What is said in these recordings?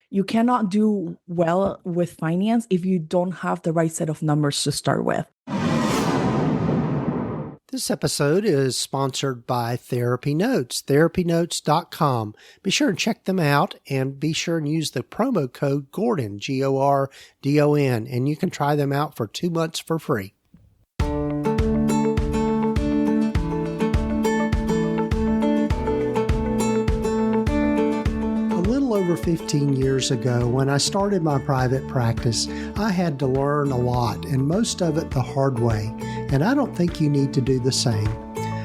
You cannot do well with finance if you don't have the right set of numbers to start with. This episode is sponsored by TherapyNotes, therapynotes.com. Be sure and check them out, and be sure and use the promo code Gordon, Gordon, and you can try them out for 2 months for free. Over 15 years ago, when I started my private practice, I had to learn a lot, and most of it the hard way, and I don't think you need to do the same.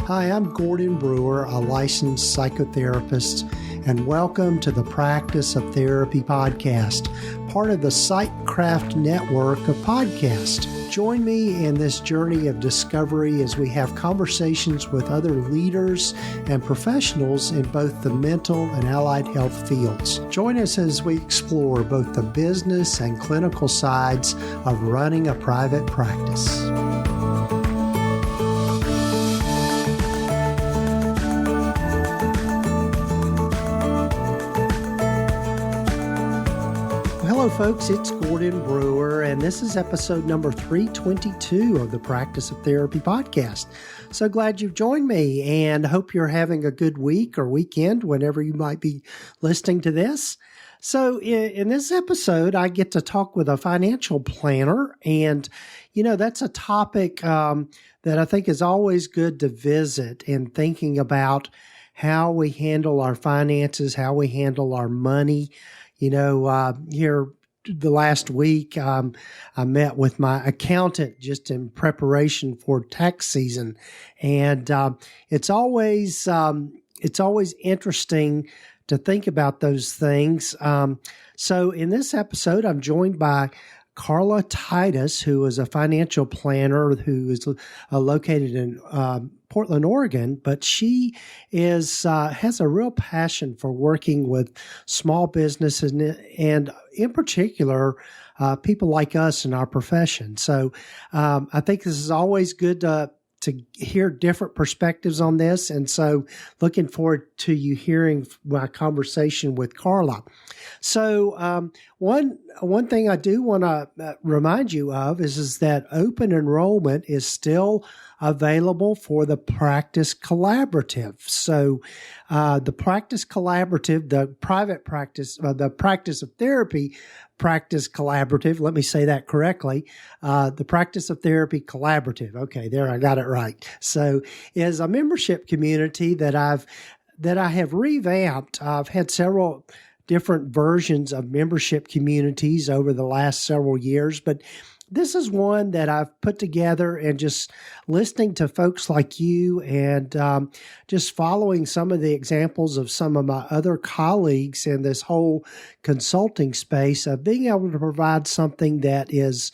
Hi, I'm Gordon Brewer, a licensed psychotherapist, and welcome to the Practice of Therapy podcast, part of the Psychcraft network of podcasts. Join me in this journey of discovery as we have conversations with other leaders and professionals in both the mental and allied health fields. Join us as we explore both the business and clinical sides of running a private practice. Hello, folks. It's Gordon Brewer, and this is episode number 322 of the Practice of Therapy podcast. So glad you've joined me, and hope you're having a good week or weekend whenever you might be listening to this. So in this episode, I get to talk with a financial planner, and, that's a topic that I think is always good to visit in thinking about how we handle our finances, how we handle our money. Here the last week, I met with my accountant just in preparation for tax season, and it's always interesting to think about those things. So in this episode, I'm joined by Carla Titus, who is a financial planner who is located in Portland, Oregon, but she has a real passion for working with small businesses and in particular, people like us in our profession. So I think this is always good to hear different perspectives on this. And so looking forward to you hearing my conversation with Carla. So one thing I do want to remind you of is that open enrollment is still available for the Practice Collaborative. So the Practice Collaborative, the private practice, the Practice of Therapy Practice Collaborative, let me say that correctly, the Practice of Therapy Collaborative. Okay, there, I got it right. So is a membership community that I have revamped. I've had several different versions of membership communities over the last several years, but this is one that I've put together, and just listening to folks like you and just following some of the examples of some of my other colleagues in this whole consulting space of being able to provide something that is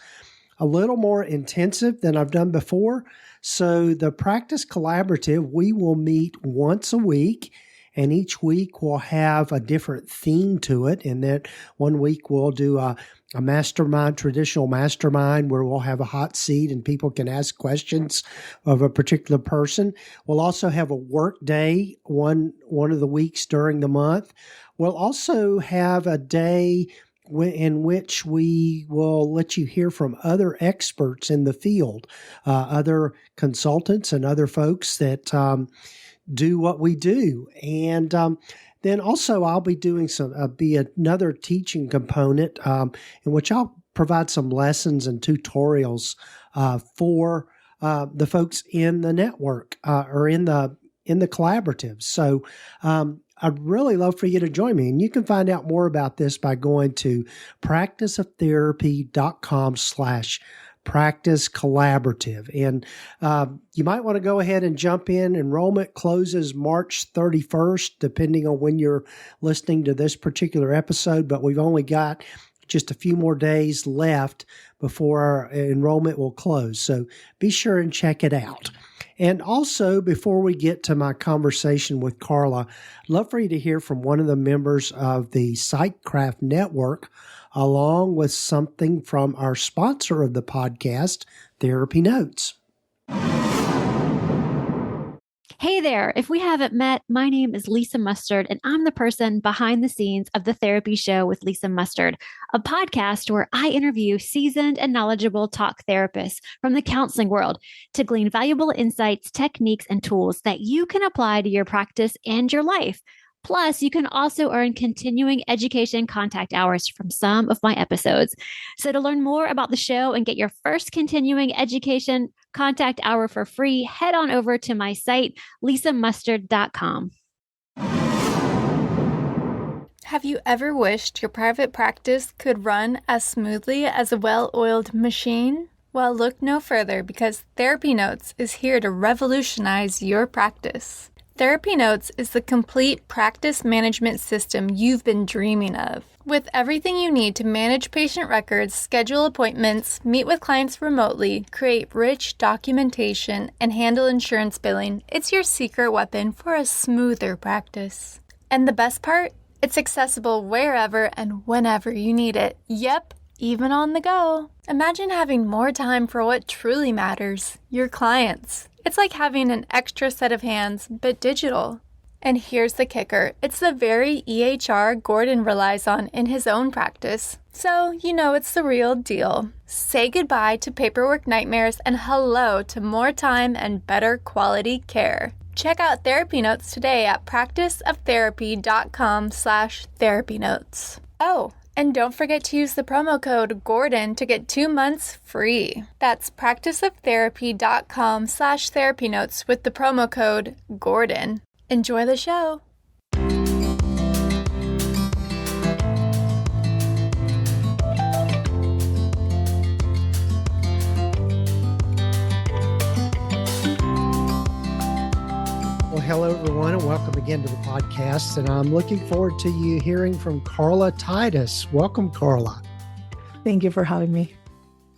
a little more intensive than I've done before. So the Practice Collaborative, we will meet once a week, and each week we'll have a different theme to it. And that one week we'll do a mastermind, traditional mastermind, where we'll have a hot seat and people can ask questions of a particular person. We'll also have a work day one of the weeks during the month. We'll also have a day in which we will let you hear from other experts in the field, other consultants and other folks that do what we do. And then also I'll be doing another teaching component in which I'll provide some lessons and tutorials for the folks in the network or in the collaborative. So I'd really love for you to join me. And you can find out more about this by going to practiceoftherapy.com/practice collaborative. And you might want to go ahead and jump in. Enrollment closes March 31st, depending on when you're listening to this particular episode, but we've only got just a few more days left before our enrollment will close. So be sure and check it out. And also, before we get to my conversation with Carla, I'd love for you to hear from one of the members of the Psychcraft network, along with something from our sponsor of the podcast, TherapyNotes. Hey there. If we haven't met, my name is Lisa Mustard, and I'm the person behind the scenes of the Therapy Show with Lisa Mustard, a podcast where I interview seasoned and knowledgeable talk therapists from the counseling world to glean valuable insights, techniques, and tools that you can apply to your practice and your life. Plus, you can also earn continuing education contact hours from some of my episodes. So, to learn more about the show and get your first continuing education contact hour for free, head on over to my site, lisamustard.com. Have you ever wished your private practice could run as smoothly as a well-oiled machine? Well, look no further because TherapyNotes is here to revolutionize your practice. TherapyNotes is the complete practice management system you've been dreaming of. With everything you need to manage patient records, schedule appointments, meet with clients remotely, create rich documentation, and handle insurance billing, it's your secret weapon for a smoother practice. And the best part? It's accessible wherever and whenever you need it. Yep, even on the go. Imagine having more time for what truly matters, your clients. It's like having an extra set of hands, but digital. And here's the kicker. It's the very EHR Gordon relies on in his own practice. So, you know it's the real deal. Say goodbye to paperwork nightmares and hello to more time and better quality care. Check out TherapyNotes today at practiceoftherapy.com/therapynotes. Oh, and don't forget to use the promo code GORDON to get 2 months free. That's practiceoftherapy.com/therapynotes with the promo code GORDON. Enjoy the show. Well, hello, everyone, and welcome again to the podcast. And I'm looking forward to you hearing from Carla Titus. Welcome, Carla. Thank you for having me.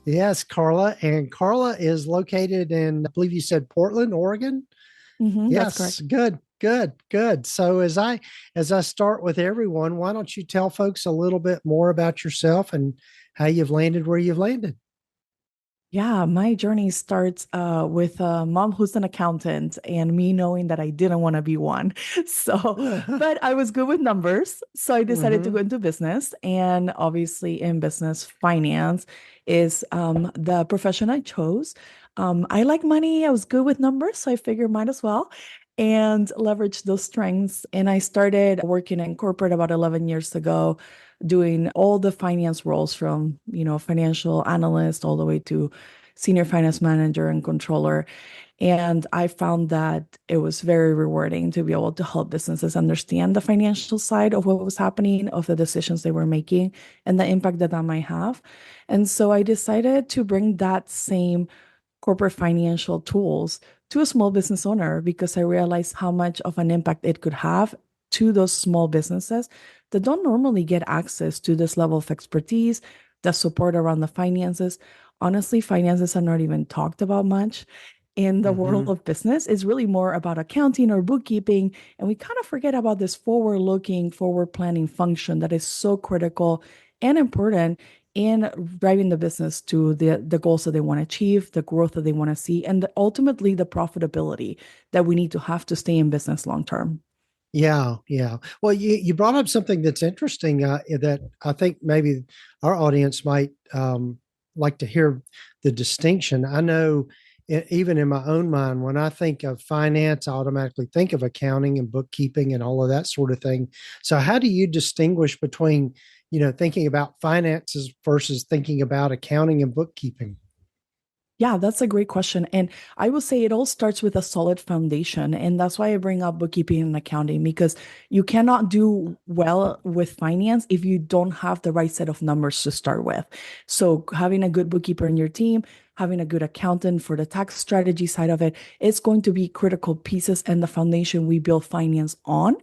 Yes, Carla. And Carla is located in, I believe you said Portland, Oregon. That's Yes, correct. good. So as I start with everyone, why don't you tell folks a little bit more about yourself and how you've landed where you've landed? Yeah, my journey starts with a mom who's an accountant and me knowing that I didn't want to be one. But I was good with numbers. So I decided to go Mm-hmm. into business. And obviously, in business, finance is the profession I chose. I like money. I was good with numbers. So I figured might as well and leverage those strengths. And I started working in corporate about 11 years ago, doing all the finance roles from, financial analyst all the way to senior finance manager and controller. And I found that it was very rewarding to be able to help businesses understand the financial side of what was happening, of the decisions they were making, and the impact that that might have. And so I decided to bring that same corporate financial tools to a small business owner because I realized how much of an impact it could have to those small businesses that don't normally get access to this level of expertise, the support around the finances. Honestly, finances are not even talked about much in the world Mm-hmm. of business. It's really more about accounting or bookkeeping. And we kind of forget about this forward looking, forward planning function that is so critical and important in driving the business to the goals that they want to achieve, the growth that they want to see, and ultimately the profitability that we need to have to stay in business long term. Yeah. Well, you brought up something that's interesting that I think maybe our audience might like to hear the distinction. I know even in my own mind, when I think of finance, I automatically think of accounting and bookkeeping and all of that sort of thing. So how do you distinguish between, thinking about finances versus thinking about accounting and bookkeeping? Yeah, that's a great question. And I will say it all starts with a solid foundation. And that's why I bring up bookkeeping and accounting, because you cannot do well with finance if you don't have the right set of numbers to start with. So having a good bookkeeper in your team, having a good accountant for the tax strategy side of it, it's going to be critical pieces and the foundation we build finance on.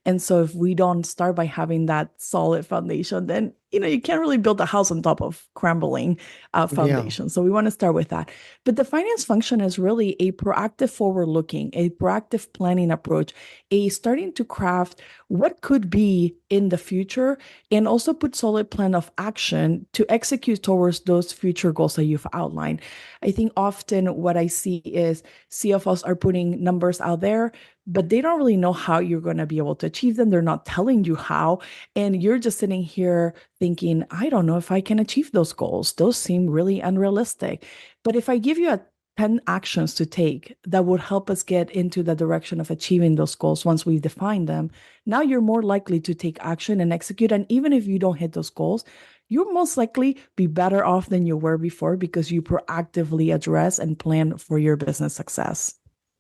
And so if we don't start by having that solid foundation, then you can't really build a house on top of crumbling Yeah. foundation. So we want to start with that. But the finance function is really a proactive forward looking, a proactive planning approach, a starting to craft what could be in the future and also put solid plan of action to execute towards those future goals that you've outlined. I think often what I see is CFOs are putting numbers out there, but they don't really know how you're going to be able to achieve them. They're not telling you how. And you're just sitting here thinking, I don't know if I can achieve those goals. Those seem really unrealistic. But if I give you 10 actions to take that would help us get into the direction of achieving those goals once we define them, now you're more likely to take action and execute. And even if you don't hit those goals, you'll most likely be better off than you were before because you proactively address and plan for your business success.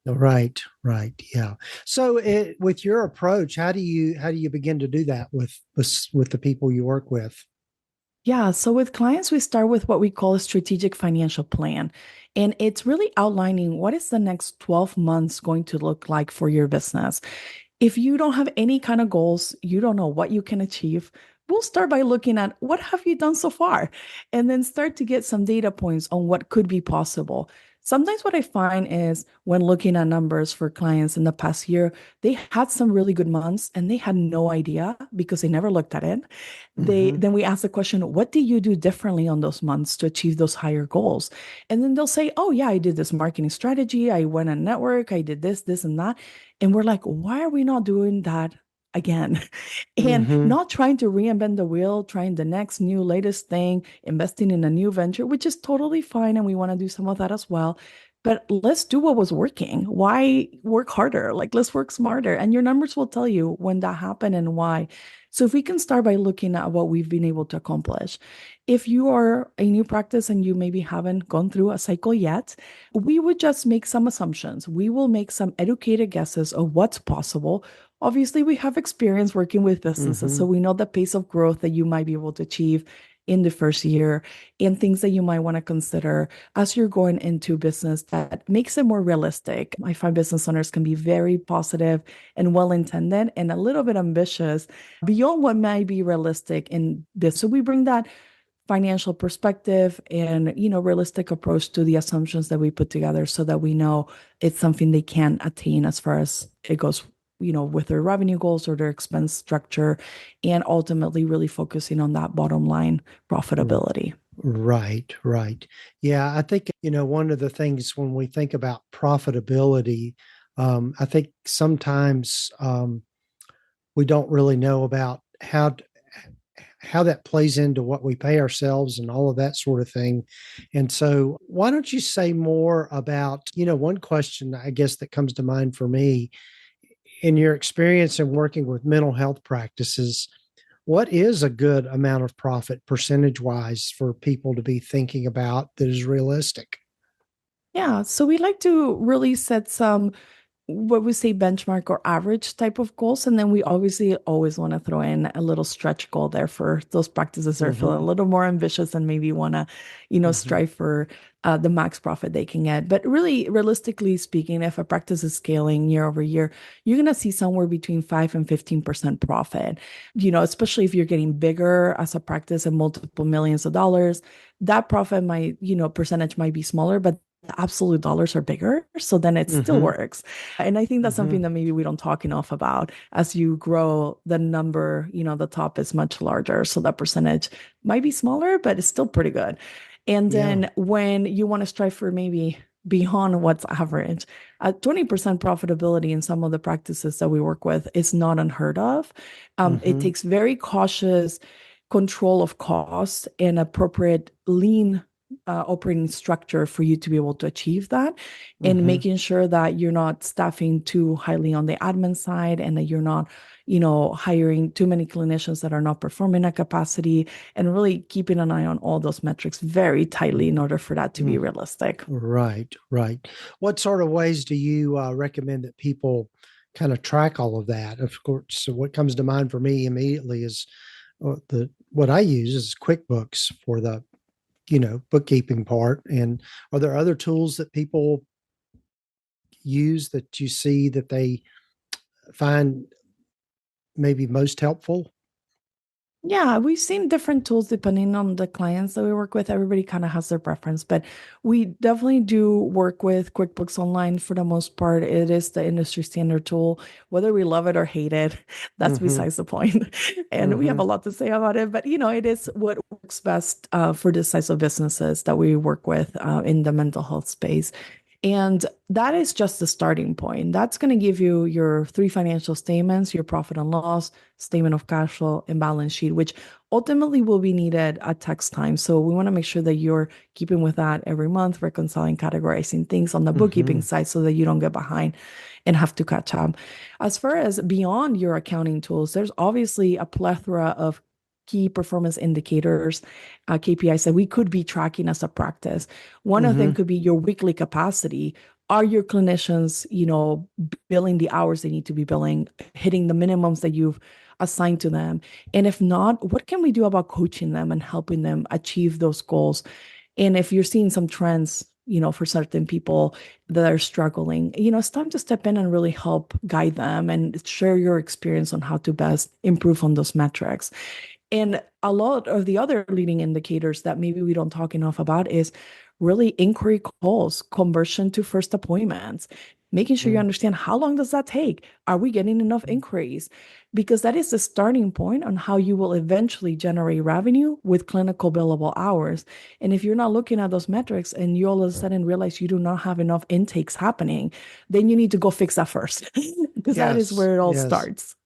Right, right, yeah. So, with your approach, how do you begin to do that with the people you work with? Yeah, so with clients, we start with what we call a strategic financial plan. And it's really outlining what is the next 12 months going to look like for your business. If you don't have any kind of goals, you don't know what you can achieve, we'll start by looking at what have you done so far and then start to get some data points on what could be possible. Sometimes what I find is when looking at numbers for clients in the past year, they had some really good months and they had no idea because they never looked at it. They Mm-hmm. then we ask the question, what did you do differently on those months to achieve those higher goals? And then they'll say, oh yeah, I did this marketing strategy, I went on network, I did this and that. And we're like, why are we not doing that again? And Mm-hmm. not trying to reinvent the wheel, trying the next new latest thing, investing in a new venture, which is totally fine. And we want to do some of that as well. But let's do what was working. Why work harder? Like, let's work smarter. And your numbers will tell you when that happened and why. So, if we can start by looking at what we've been able to accomplish. If you are a new practice and you maybe haven't gone through a cycle yet, we would just make some assumptions. We will make some educated guesses of what's possible. Obviously, we have experience working with businesses, Mm-hmm. so we know the pace of growth that you might be able to achieve in the first year and things that you might want to consider as you're going into business that makes it more realistic. I find business owners can be very positive and well-intended and a little bit ambitious beyond what might be realistic in this. So we bring that financial perspective and realistic approach to the assumptions that we put together so that we know it's something they can attain as far as it goes with their revenue goals or their expense structure and ultimately really focusing on that bottom line profitability. Right, right. Yeah, I think, one of the things when we think about profitability, I think sometimes we don't really know about how that plays into what we pay ourselves and all of that sort of thing. And so, why don't you say more about, one question I guess that comes to mind for me in your experience in working with mental health practices, what is a good amount of profit percentage wise for people to be thinking about that is realistic? Yeah, so we like to really set some what we say benchmark or average type of goals. And then we obviously always want to throw in a little stretch goal there for those practices that are feeling a Mm-hmm. little more ambitious and maybe want to, Mm-hmm. strive for the max profit they can get. But really, realistically speaking, if a practice is scaling year over year, you're going to see somewhere between 5 and 15% profit, especially if you're getting bigger as a practice and multiple millions of dollars. That profit might, percentage might be smaller, but the absolute dollars are bigger. So then it still Mm-hmm. works. And I think that's Mm-hmm. something that maybe we don't talk enough about. As you grow, the number, the top is much larger. So that percentage might be smaller, but it's still pretty good. And Yeah. then when you want to strive for maybe beyond what's average, 20% profitability in some of the practices that we work with is not unheard of. It Mm-hmm. takes very cautious control of costs and appropriate lean operating structure for you to be able to achieve that and Mm-hmm. making sure that you're not staffing too highly on the admin side and that you're not hiring too many clinicians that are not performing at capacity and really keeping an eye on all those metrics very tightly in order for that to be Mm-hmm. realistic. Right, right. What sort of ways do you recommend that people kind of track all of that? Of course, so what comes to mind for me immediately is the what I use is QuickBooks for the bookkeeping part. And are there other tools that people use that you see that they find maybe most helpful? Yeah, we've seen different tools depending on the clients that we work with. Everybody kind of has their preference, but we definitely do work with QuickBooks Online for the most part. It is the industry standard tool. Whether we love it or hate it, that's Mm-hmm. besides the point. And we have Mm-hmm. a lot to say about it, but it is what works best for the size of businesses that we work with in the mental health space. And that is just the starting point. That's going to give you your three financial statements, your profit and loss, statement of cash flow, and balance sheet, which ultimately will be needed at tax time. So we want to make sure that you're keeping with that every month, reconciling, categorizing things on the bookkeeping Mm-hmm. side so that you don't get behind and have to catch up. As far as beyond your accounting tools, there's obviously a plethora of key performance indicators, KPIs that we could be tracking as a practice. One of them Mm-hmm. could be your weekly capacity. Are your clinicians, billing the hours they need to be billing, hitting the minimums that you've assigned to them? And if not, what can we do about coaching them and helping them achieve those goals? And if you're seeing some trends, for certain people that are struggling, it's time to step in and really help guide them and share your experience on how to best improve on those metrics. And a lot of the other leading indicators that maybe we don't talk enough about is really inquiry calls, conversion to first appointments, making sure you understand how long does that take? Are we getting enough inquiries? Because that is the starting point on how you will eventually generate revenue with clinical billable hours. And if you're not looking at those metrics and you all of a sudden realize you do not have enough intakes happening, then you need to go fix that first, because that is Yes. where it all Yes. starts.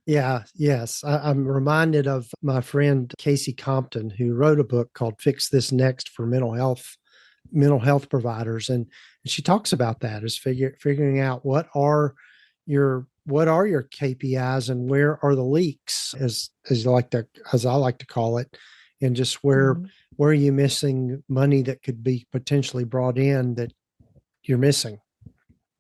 Yeah, yes. I'm reminded of my friend Casey Compton, who wrote a book called Fix This Next for mental health providers. And she talks about that as figuring out what are your KPIs and where are the leaks, as I like to call it, and just Mhm. where are you missing money that could be potentially brought in that you're missing.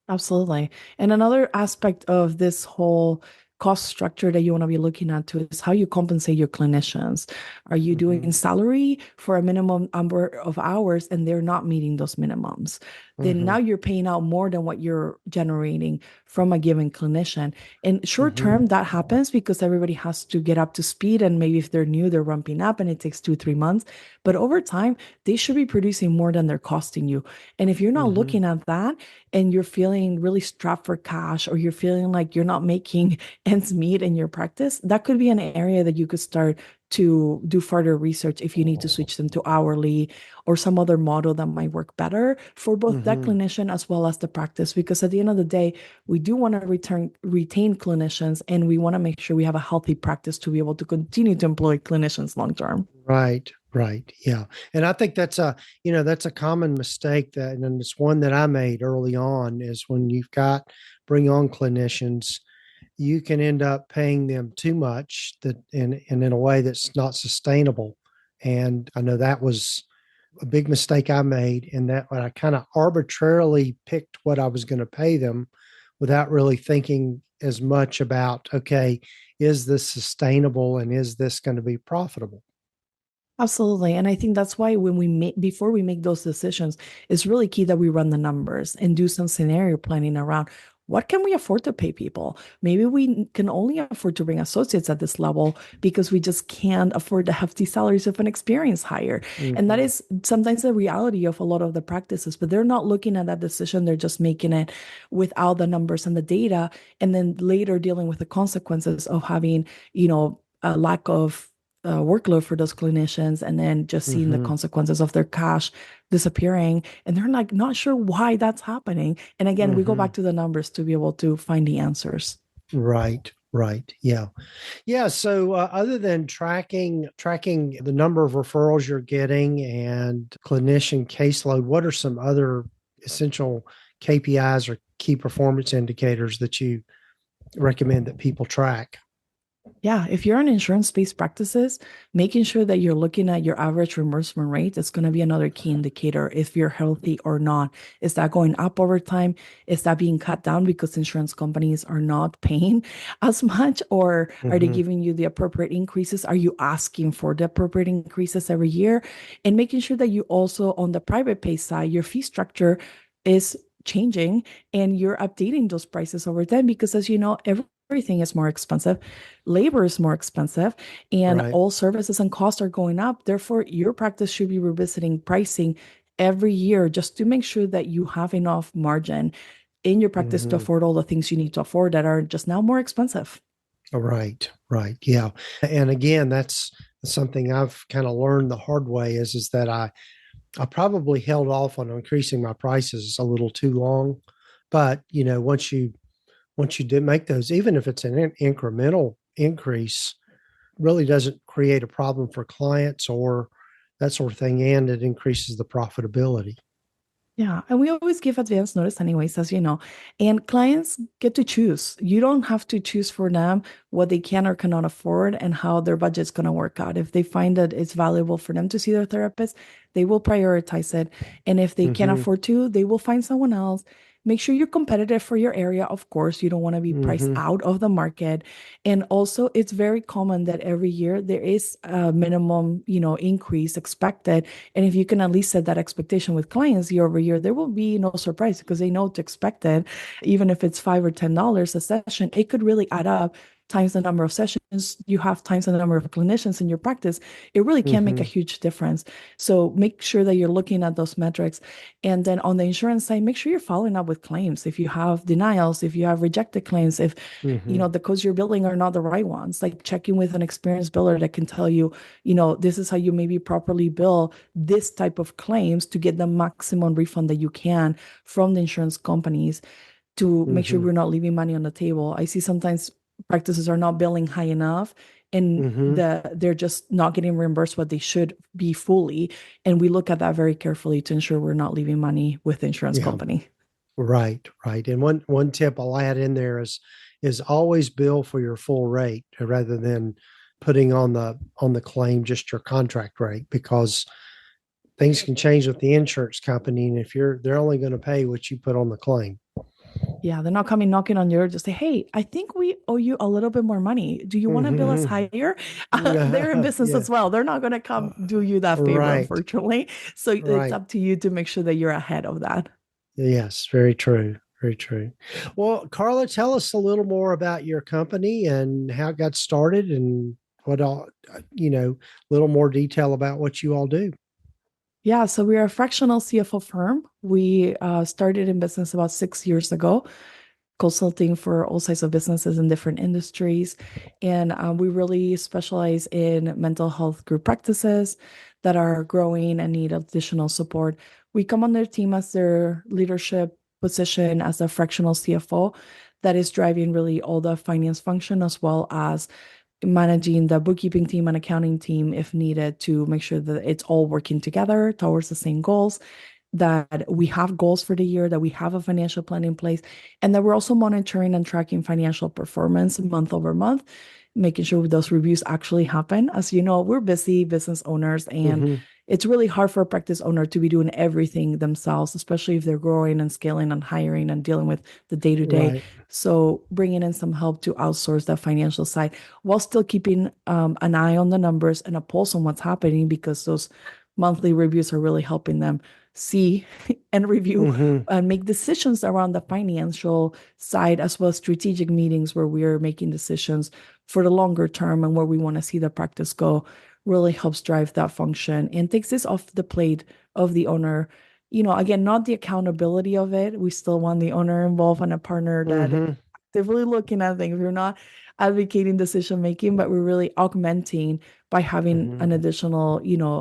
Absolutely. And another aspect of this whole cost structure that you want to be looking at too is how you compensate your clinicians. Are you doing Mm-hmm. salary for a minimum number of hours and they're not meeting those minimums? Then Mm-hmm. now you're paying out more than what you're generating from a given clinician. And short Mm-hmm. term, that happens because everybody has to get up to speed. And maybe if they're new, they're ramping up and it takes 2, 3 months. But over time, they should be producing more than they're costing you. And if you're not Mm-hmm. looking at that, and you're feeling really strapped for cash or you're feeling like you're not making ends meet in your practice, that could be an area that you could start to do further research if you need to switch them to hourly or some other model that might work better for both that Mm-hmm. clinician as well as the practice. Because at the end of the day, we do want to retain clinicians and we want to make sure we have a healthy practice to be able to continue to employ clinicians long term. Right, right. Yeah. And I think that's a common mistake and it's one that I made early on is when bring on clinicians, you can end up paying them too much and in a way that's not sustainable. And I know that was a big mistake I made in that I kind of arbitrarily picked what I was going to pay them without really thinking as much about, okay, is this sustainable and is this going to be profitable? Absolutely. And I think that's why before we make those decisions, it's really key that we run the numbers and do some scenario planning around what can we afford to pay people? Maybe we can only afford to bring associates at this level because we just can't afford the hefty salaries of an experienced hire. And that Mm-hmm. is sometimes the reality of a lot of the practices, but they're not looking at that decision. They're just making it without the numbers and the data, and then later dealing with the consequences of having, a lack of workload for those clinicians and then just seeing the Mm-hmm. consequences of their cash disappearing and they're like not sure why that's happening. And again, we go Mm-hmm. back to the numbers to be able to find the answers. Right, right. Yeah. Yeah. So other than tracking the number of referrals you're getting and clinician caseload, what are some other essential KPIs or key performance indicators that you recommend that people track? Yeah, if you're in insurance-based practices, making sure that you're looking at your average reimbursement rate is going to be another key indicator if you're healthy or not. Is that going up over time? Is that being cut down because insurance companies are not paying as much, or are they Mm-hmm. giving you the appropriate increases? Are you asking for the appropriate increases every year? And making sure that you also, on the private pay side, your fee structure is changing and you're updating those prices over time because as you know, everything is more expensive, labor is more expensive, and Right. all services and costs are going up. Therefore, your practice should be revisiting pricing every year just to make sure that you have enough margin in your practice to Hmm. afford all the things you need to afford that are just now more expensive. Right. Right. Yeah. And again, that's something I've kind of learned the hard way is that I probably held off on increasing my prices a little too long. But, once you did make those, even if it's an incremental increase, really doesn't create a problem for clients or that sort of thing. And it increases the profitability. Yeah, and we always give advance notice anyways, as you know. And clients get to choose. You don't have to choose for them what they can or cannot afford and how their budget's going to work out. If they find that it's valuable for them to see their therapist, they will prioritize it. And if they can't Hmm. afford to, they will find someone else. Make sure you're competitive for your area. Of course, you don't want to be priced Hmm. out of the market. And also, it's very common that every year there is a minimum, increase expected. And if you can at least set that expectation with clients year over year, there will be no surprise because they know to expect it. Even if it's $5 or $10 a session, it could really add up times the number of sessions you have, times the number of clinicians in your practice. It really can make a Hmm. huge difference. So make sure that you're looking at those metrics. And then on the insurance side, make sure you're following up with claims. If you have denials, if you have rejected claims, if Hmm. the codes you're building are not the right ones, like checking with an experienced builder that can tell you, this is how you maybe properly bill this type of claims to get the maximum refund that you can from the insurance companies to make sure Hmm. we're not leaving money on the table. I see sometimes practices are not billing high enough and Hmm. they're just not getting reimbursed what they should be fully. And we look at that very carefully to ensure we're not leaving money with the insurance Yeah. company. Right. Right. And one tip I'll add in there is always bill for your full rate rather than putting on the claim just your contract rate because things can change with the insurance company, and if they're only going to pay what you put on the claim. Yeah, they're not coming knocking on your door to say, "Hey, I think we owe you a little bit more money. Do you want to bill us Hmm. higher?" They're in business Yeah. as well. They're not going to come do you that favor, Right. unfortunately. So it's Right. up to you to make sure that you're ahead of that. Yes, very true. Very true. Well, Carla, tell us a little more about your company and how it got started and what all, a little more detail about what you all do. Yeah, so we are a fractional CFO firm. We started in business about 6 years ago, consulting for all sides of businesses in different industries. And we really specialize in mental health group practices that are growing and need additional support. We come on their team as their leadership position as a fractional CFO that is driving really all the finance function as well as managing the bookkeeping team and accounting team if needed to make sure that it's all working together towards the same goals, that we have goals for the year, that we have a financial plan in place, and that we're also monitoring and tracking financial performance month over month, making sure those reviews actually happen. As you know, we're busy business owners, and Hmm. it's really hard for a practice owner to be doing everything themselves, especially if they're growing and scaling and hiring and dealing with the day to day. Right. So bringing in some help to outsource that financial side while still keeping an eye on the numbers and a pulse on what's happening because those monthly reviews are really helping them see and review Hmm. and make decisions around the financial side as well as strategic meetings where we are making decisions for the longer term and where we want to see the practice go really helps drive that function and takes this off the plate of the owner. Again, not the accountability of it. We still want the owner involved and a partner that Hmm. they're really looking at things. We're not advocating decision making, but we're really augmenting by having Hmm. an additional,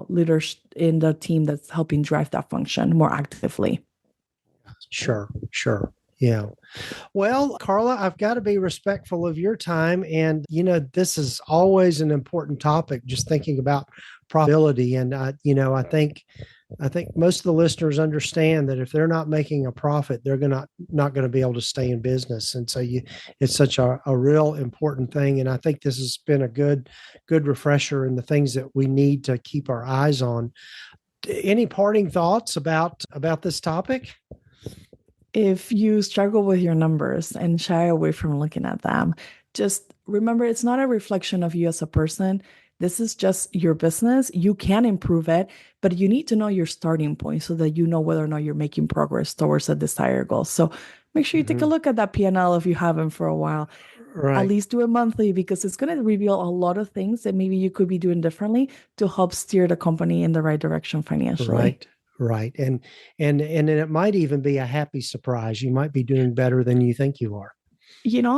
leaders in the team that's helping drive that function more actively. Sure. Sure. Yeah. Well, Carla, I've got to be respectful of your time. And, this is always an important topic, just thinking about profitability. And, I think most of the listeners understand that if they're not making a profit, they're not going to be able to stay in business. And so it's such a real important thing. And I think this has been a good refresher in the things that we need to keep our eyes on. Any parting thoughts about this topic? If you struggle with your numbers and shy away from looking at them, just remember it's not a reflection of you as a person. This is just your business. You can improve it, but you need to know your starting point so that you know whether or not you're making progress towards a desired goal. So make sure you take a Hmm. look at that P&L if you haven't for a while. at Right. least do it monthly because it's going to reveal a lot of things that maybe you could be doing differently to help steer the company in the right direction financially. Right. Right. And it might even be a happy surprise. You might be doing better than you think you are.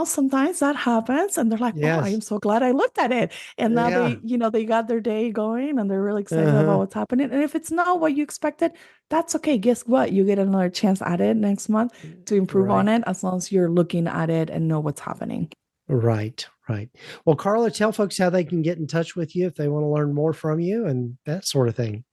Sometimes that happens and they're like, oh, I Yes. am so glad I looked at it. And now Yeah. they got their day going and they're really excited about Uh-huh. what's happening. And if it's not what you expected, that's okay. Guess what? You get another chance at it next month to improve on Right. it as long as you're looking at it and know what's happening. Right. Right. Well, Carla, tell folks how they can get in touch with you if they want to learn more from you and that sort of thing.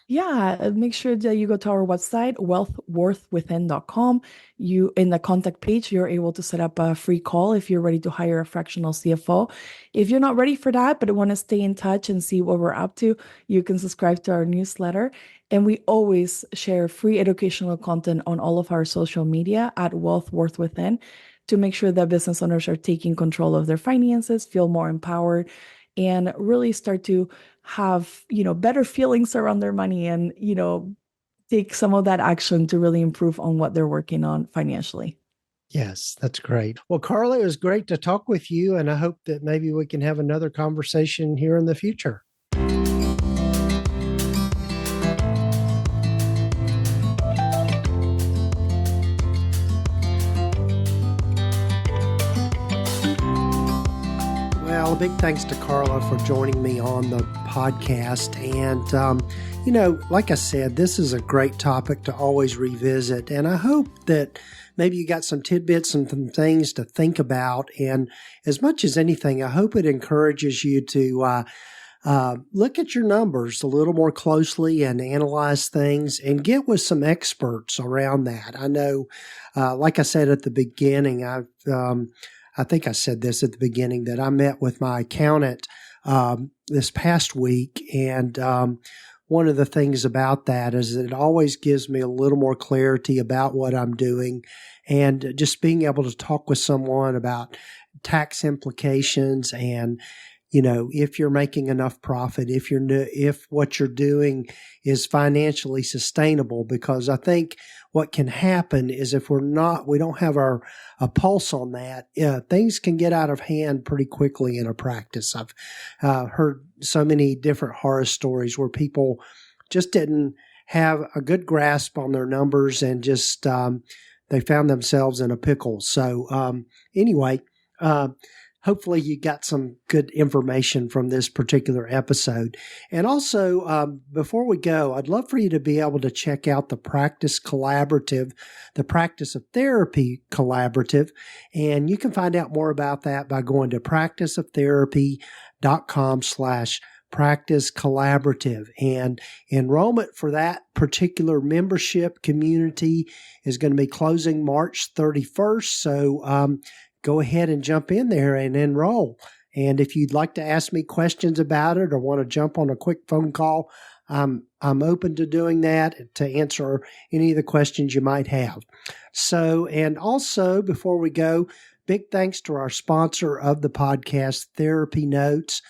Yeah, make sure that you go to our website, wealthworthwithin.com. You in the contact page, you're able to set up a free call if you're ready to hire a fractional CFO. If you're not ready for that, but want to stay in touch and see what we're up to, you can subscribe to our newsletter. And we always share free educational content on all of our social media at Wealth Worth Within to make sure that business owners are taking control of their finances, feel more empowered, and really start to have, better feelings around their money and, take some of that action to really improve on what they're working on financially. Yes, that's great. Well, Carla, it was great to talk with you, and I hope that maybe we can have another conversation here in the future. Well, a big thanks to Carla for joining me on the podcast. And, like I said, this is a great topic to always revisit. And I hope that maybe you got some tidbits and some things to think about. And as much as anything, I hope it encourages you to look at your numbers a little more closely and analyze things and get with some experts around that. I know, like I said at the beginning, I think I said this at the beginning, that I met with my accountant this past week. And one of the things about that is that it always gives me a little more clarity about what I'm doing, and just being able to talk with someone about tax implications and, if you're making enough profit, if what you're doing is financially sustainable. Because I think what can happen is if we don't have a pulse on that, things can get out of hand pretty quickly in a practice. I've heard so many different horror stories where people just didn't have a good grasp on their numbers and just they found themselves in a pickle. So anyway, hopefully you got some good information from this particular episode. And also, before we go, I'd love for you to be able to check out the Practice Collaborative, the Practice of Therapy Collaborative. And you can find out more about that by going to practiceoftherapy.com/practice collaborative. And enrollment for that particular membership community is going to be closing March 31st. So, go ahead and jump in there and enroll. And if you'd like to ask me questions about it or want to jump on a quick phone call, I'm open to doing that to answer any of the questions you might have. So, and also before we go, big thanks to our sponsor of the podcast, TherapyNotes.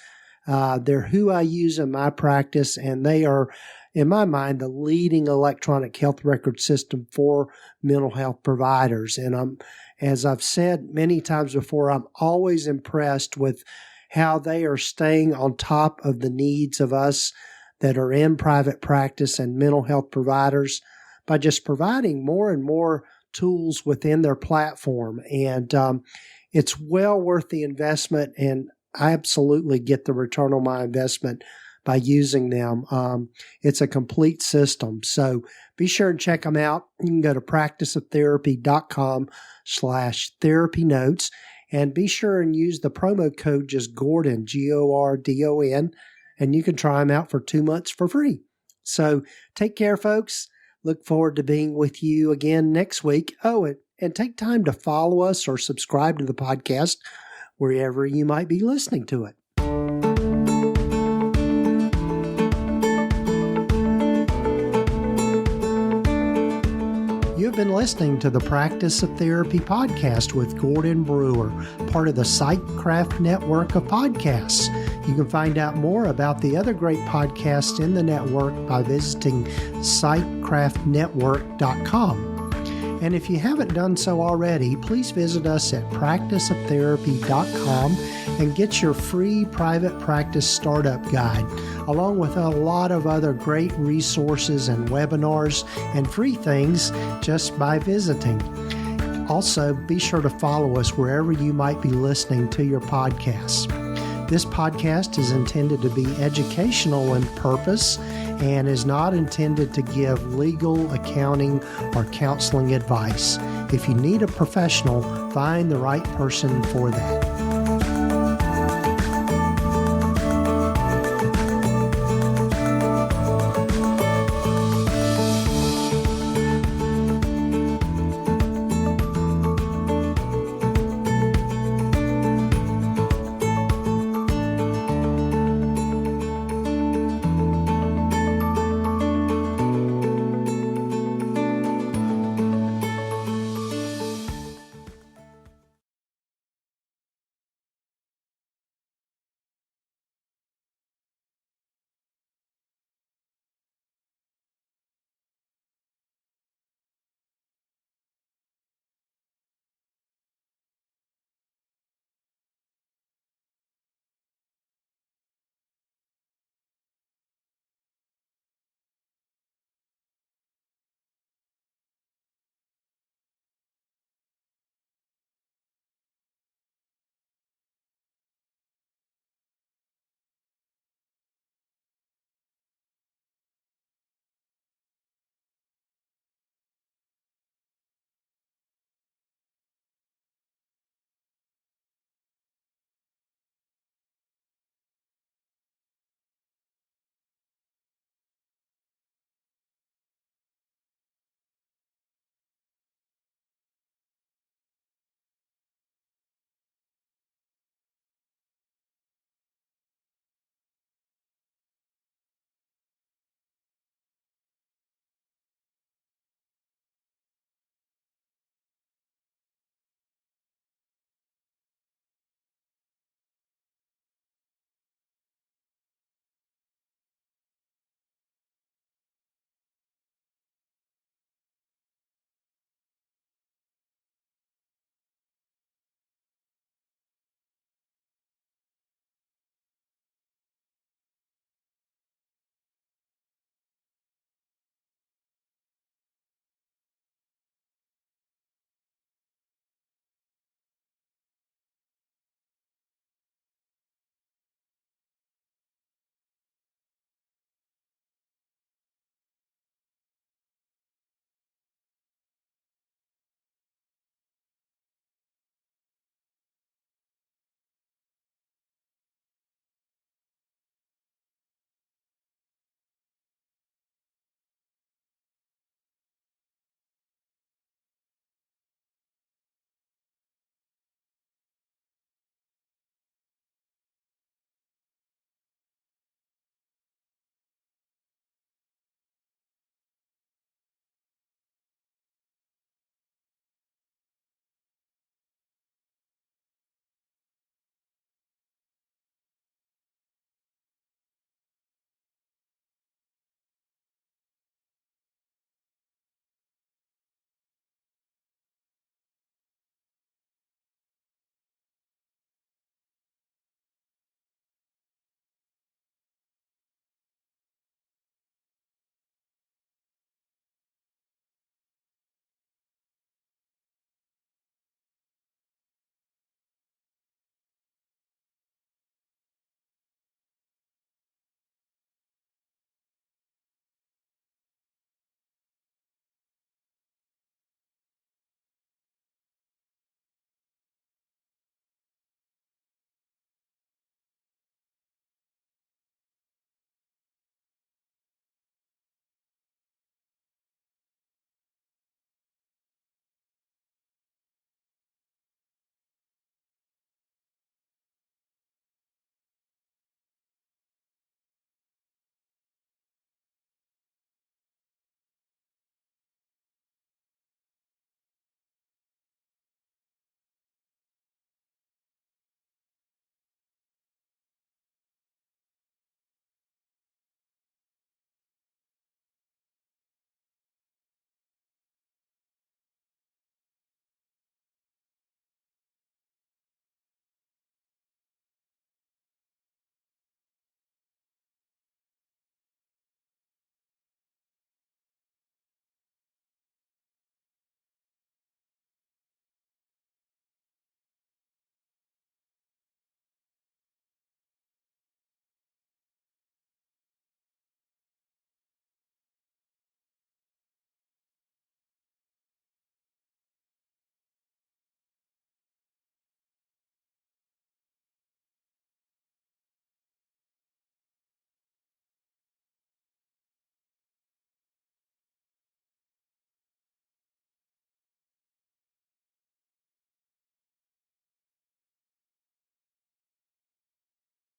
They're who I use in my practice, and they are, in my mind, the leading electronic health record system for mental health providers. And as I've said many times before, I'm always impressed with how they are staying on top of the needs of us that are in private practice and mental health providers by just providing more and more tools within their platform. And it's well worth the investment, and I absolutely get the return on my investment by using them. It's a complete system. So be sure and check them out. You can go to practiceoftherapy.com/therapynotes, and be sure and use the promo code just Gordon, Gordon, and you can try them out for 2 months for free. So take care, folks. Look forward to being with you again next week. Oh, and take time to follow us or subscribe to the podcast wherever you might be listening to it. You've been listening to the Practice of Therapy podcast with Gordon Brewer, part of the PsychCraft network of podcasts. You can find out more about the other great podcasts in the network by visiting psychcraftnetwork.com. And if you haven't done so already, please visit us at practiceoftherapy.com and get your free private practice startup guide, along with a lot of other great resources and webinars and free things just by visiting. Also, be sure to follow us wherever you might be listening to your podcasts. This podcast is intended to be educational in purpose and is not intended to give legal, accounting, or counseling advice. If you need a professional, find the right person for that.